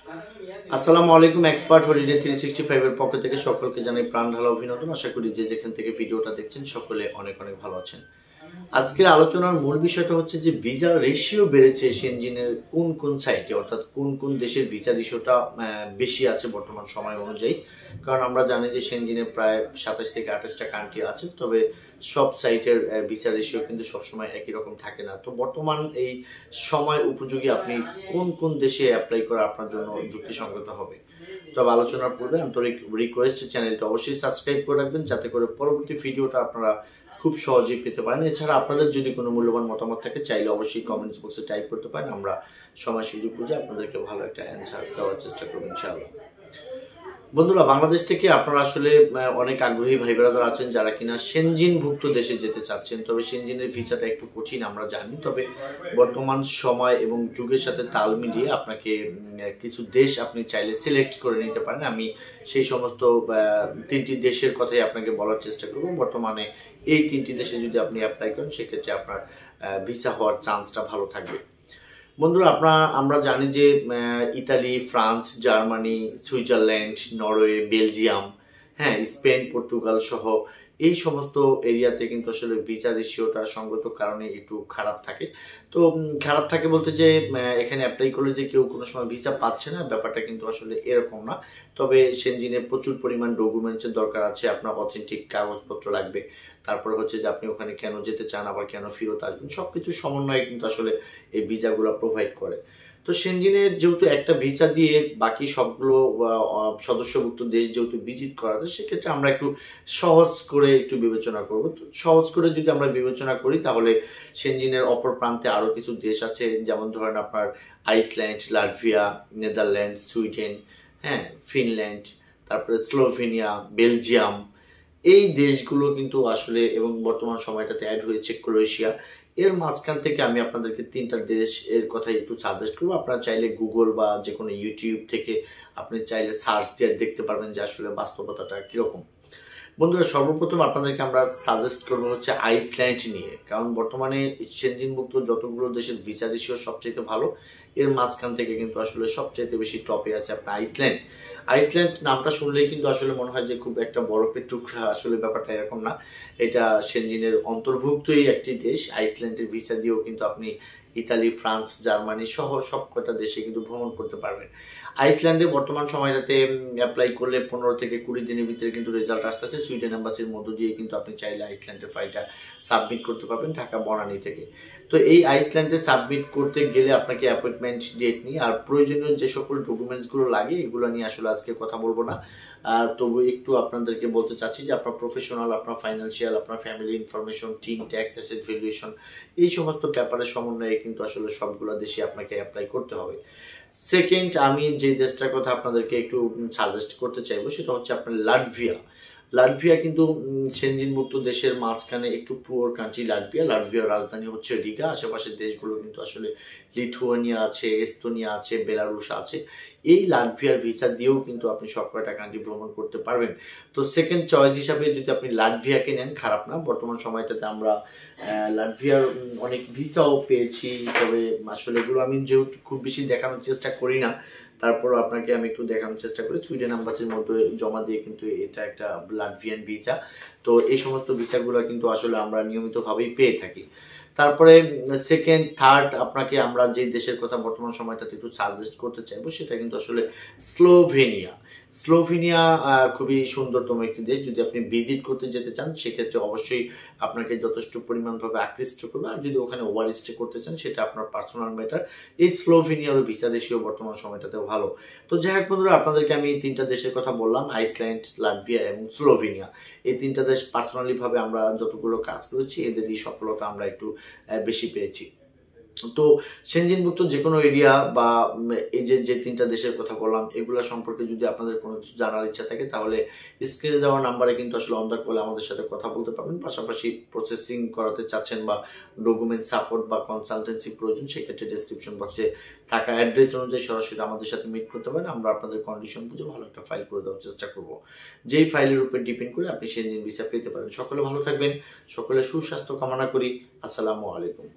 আসসালামু আলাইকুম। Expert holiday 365 এর পক্ষ থেকে সকলকে জানাই প্রাণ ঢালা অভিনন্দন। আশা করি যে যেখান থেকে ভিডিওটা দেখছেন সকলে অনেক অনেক ভালো আছেন। আজকের আলোচনার মূল বিষয়টা হচ্ছে যে ভিসা রেশিও বেড়েছে সেনজেনের কোন কোন সাইটে, অর্থাৎ কোন কোন দেশের ভিসা রেশিওটা বেশি আছে বর্তমান সময় অনুযায়ী। কারণ আমরা জানি যে সেনজেনে প্রায় 27 থেকে 28টা কান্ট্রি আছে, তবে সব সাইটের ভিসা রেশিও কিন্তু সবসময় একই রকম থাকে না। তো বর্তমান এই সময় উপযোগী আপনি কোন কোন দেশে অ্যাপ্লাই করা আপনার জন্য যুক্তিসঙ্গত হবে। তবে আলোচনার পূর্বে আন্তরিক রিকোয়েস্ট, চ্যানেলটা অবশ্যই সাবস্ক্রাইব করে রাখবেন যাতে করে পরবর্তী ভিডিওটা আপনারা খুব সহজেই পেতে পারেন। এছাড়া আপনাদের যদি কোনো মূল্যবান মতামত থাকে চাইলে অবশ্যই কমেন্টস বক্সে টাইপ করতে পারেন। আমরা সময় সুযোগ বুঝে আপনাদেরকে ভালো একটা অ্যান্সার দেওয়ার চেষ্টা করব ইনশাআল্লাহ। বন্ধুরা, বাংলাদেশ থেকে আপনারা আসলে অনেক আগ্রহী ভাই ব্রাদার আছেন যারা কিনা সেনজেনভুক্ত দেশে যেতে চাচ্ছেন। তবে সেনজেনের ভিসাটা একটু কঠিন আমরা জানি, তবে বর্তমান সময় এবং যুগের সাথে তাল মিলিয়ে আপনাকে কিছু দেশ আপনি চাইলে সিলেক্ট করে নিতে পারেন। আমি সেই সমস্ত 3টি দেশের কথাই আপনাকে বলার চেষ্টা করব। বর্তমানে এই 3টি দেশে যদি আপনি অ্যাপ্লাই করেন সেক্ষেত্রে আপনার ভিসা হওয়ার চান্সটা ভালো থাকবে। বন্ধুরা, আমরা জানি যে Italy, France, Germany, Switzerland, Norway, Belgium, Spain, Portugal সহ এই সমস্ত এরিয়াতে কিন্তু আসলে ভিসা রেশিওটা সঙ্গত কারণে একটু খারাপ থাকে। তো খারাপ থাকে বলতে যে এখানে অ্যাপ্লাই করলে যে কেউ কোনো সময় ভিসা পাচ্ছে না, ব্যাপারটা কিন্তু আসলে এরকম না। তবে সেনজেনে প্রচুর পরিমাণ ডকুমেন্টসের দরকার আছে, আপনার অথেন্টিক কাগজপত্র লাগবে। তারপরে হচ্ছে যে আপনি ওখানে কেন যেতে চান, আবার কেন ফেরত আসবেন, সবকিছু সমন্বয়ে কিন্তু আসলে এই ভিসাগুলো প্রোভাইড করে। তো সেনজেনের যেহেতু একটা ভিসা দিয়ে বাকি সবগুলো সদস্যভুক্ত দেশ যেহেতু ভিজিট করা যায়, সেক্ষেত্রে আমরা একটু সহজ করে একটু বিবেচনা করব। সহজ করে যদি আমরা বিবেচনা করি তাহলে সেনজেনের অপর প্রান্তে আরো কিছু দেশ আছে, যেমন ধরেন আপনার Iceland, Latvia, Netherland, Sweden, Finland, তারপরে স্লোভেনিয়া, বেলজিয়াম। এই দেশগুলো কিন্তু আসলে, এবং বর্তমান সময়টাতে অ্যাড হয়েছে ক্রোয়েশিয়া। এর মাঝখান থেকে আমি আপনাদেরকে 3টা দেশ এর কথা একটু সাজেস্ট করবো। আপনারা চাইলে গুগল বা যে কোনো ইউটিউব থেকে আপনি চাইলে সার্চ দিয়ে দেখতে পারবেন যে আসলে বাস্তবতাটা কিরকম। বন্ধুরা, সর্বপ্রথম আপনাদেরকে আমরা সাজেস্ট করবো হচ্ছে আইসল্যান্ড নিয়ে, কারণ বর্তমানে সেনজেনভুক্ত যতগুলো দেশের ভিসা রেশিও সবচেয়ে ভালো, এর মাঝখান থেকে কিন্তু আসলে সবচেয়ে বেশি টপে আছে আপনার আইসল্যান্ড। আইসল্যান্ড নামটা শুনলেই কিন্তু আসলে মনে হয় যে খুব একটা বরফের টুকরা, আসলে ব্যাপারটা এরকম না। এটা সেনজেনের অন্তর্ভুক্তই একটি দেশ। আইসল্যান্ডের ভিসা দিয়েও কিন্তু আপনি ইতালি, ফ্রান্স, জার্মানি সহ সব কটা দেশে কিন্তু ভ্রমণ করতে পারবেন। আইসল্যান্ডে বর্তমান সময়টাতে অ্যাপ্লাই করলে 15 থেকে 20 দিনের ভিতরে কিন্তু রেজাল্ট আসতেছে। সুইডেন এম্বাসির মধ্য দিয়ে কিন্তু আপনি চাইলে আইসল্যান্ডের ফাইলটা সাবমিট করতে পারবেন ঢাকা বনানী থেকে। তো এই আইসল্যান্ডে সাবমিট করতে গেলে আপনাকে অ্যাপয়েন্টমেন্ট ডেট নিয়ে আর প্রয়োজনীয় যে সকল ডকুমেন্টসগুলো লাগে এগুলো নিয়ে আসলে আজকে কথা বলবো না। তবু একটু আপনাদেরকে বলতে চাচ্ছি যে আপনার প্রফেশনাল, আপনার ফাইন্যান্সিয়াল, আপনার family information, tin tax, asset valuation, এই সমস্ত ব্যাপারের সমন্বয়ে কিন্তু আসলে সবগুলো দেশে আপনাকে অ্যাপ্লাই করতে হবে। সেকেন্ড, আমি যে দেশটার কথা আপনাদেরকে একটু সাজেস্ট করতে চাইবো সেটা হচ্ছে আপনার লাটভিয়া। লাটভিয়া কিন্তু সেনজেনভুক্ত দেশের মাঝখানে একটু পুয়ার কান্ট্রি লাটভিয়া। লাটভিয়ার রাজধানী হচ্ছে রিগা। আশেপাশের দেশগুলো কিন্তু আসলে লিথুয়ানিয়া আছে, এস্তোনিয়া আছে, বেলারুশ আছে। এই লাটভিয়ার ভিসা দিয়েও কিন্তু আপনি সব কয়টা কান্ট্রি ভ্রমণ করতে পারবেন। তো সেকেন্ড চয়েস হিসাবে যদি আপনি লাটভিয়াকে নেন, খারাপ না। বর্তমান সময়টাতে আমরা লাটভিয়ার অনেক ভিসাও পেয়েছি, তবে আসলে এগুলো আমি যেহেতু খুব বেশি দেখানোর চেষ্টা করি না, তারপর আপনাকে আমি একটু দেখানোর চেষ্টা করি। সুইডেন এম্বাসির মধ্যে জমা দিয়ে কিন্তু এটা একটা লাটভিয়ান ভিসা। তো এই সমস্ত ভিসাগুলো কিন্তু আসলে আমরা নিয়মিতভাবেই পেয়ে থাকি। তারপরে সেকেন্ড, থার্ড, আপনাকে আমরা যে দেশের কথা বর্তমান সময়টাতে একটু সাজেস্ট করতে চাইবো সেটা কিন্তু আসলে স্লোভেনিয়া। স্লোভেনিয়া খুবই সুন্দরতম একটি দেশ। যদি আপনি ভিজিট করতে যেতে চান সেক্ষেত্রে অবশ্যই আপনাকে যথেষ্ট পরিমাণভাবে আকৃষ্ট করবে, আর যদি ওখানে ওভার স্টে করতে চান সেটা আপনার পার্সোনাল ম্যাটার। এই স্লোভেনিয়ারও ভিসা রেশিও বর্তমান সময়টাতে ভালো। তো যাই হোক বন্ধুরা, আপনাদেরকে আমি 3টা দেশের কথা বললাম, আইসল্যান্ড, লাটভিয়া এবং স্লোভেনিয়া। এই 3টা দেশ পার্সোনালি ভাবে আমরা যতগুলো কাজ করেছি এদেরই সফলতা আমরা একটু বেশি পেয়েছি। তো সেনজেনভুক্ত যে কোনো এরিয়া বা এই যে 3টা দেশের কথা বললাম এগুলা সম্পর্কে যদি আপনাদের কোনো কিছু জানার ইচ্ছা থাকে তাহলে স্ক্রিনে দেওয়া নাম্বারে কিন্তু আসলে অন দ্য কলে আমাদের সাথে কথা বলতে পারবেন। পাশাপাশি প্রসেসিং করাতে চাচ্ছেন বা ডকুমেন্ট সাপোর্ট বা কনসালটেন্সি প্রয়োজন, সেক্ষেত্রে ডেসক্রিপশন বক্সে থাকা অ্যাড্রেস অনুযায়ী সরাসরি আমাদের সাথে মিট করতে পারেন। আমরা আপনাদের কন্ডিশন বুঝে ভালো একটা ফাইল করে দেওয়ার চেষ্টা করব, যেই ফাইলের উপর ডিপেন্ড করে আপনি সেনজেন ভিসা পেতে পারেন। সকলে ভালো থাকবেন, সকলে সুস্বাস্থ্য কামনা করি। আসসালামু আলাইকুম।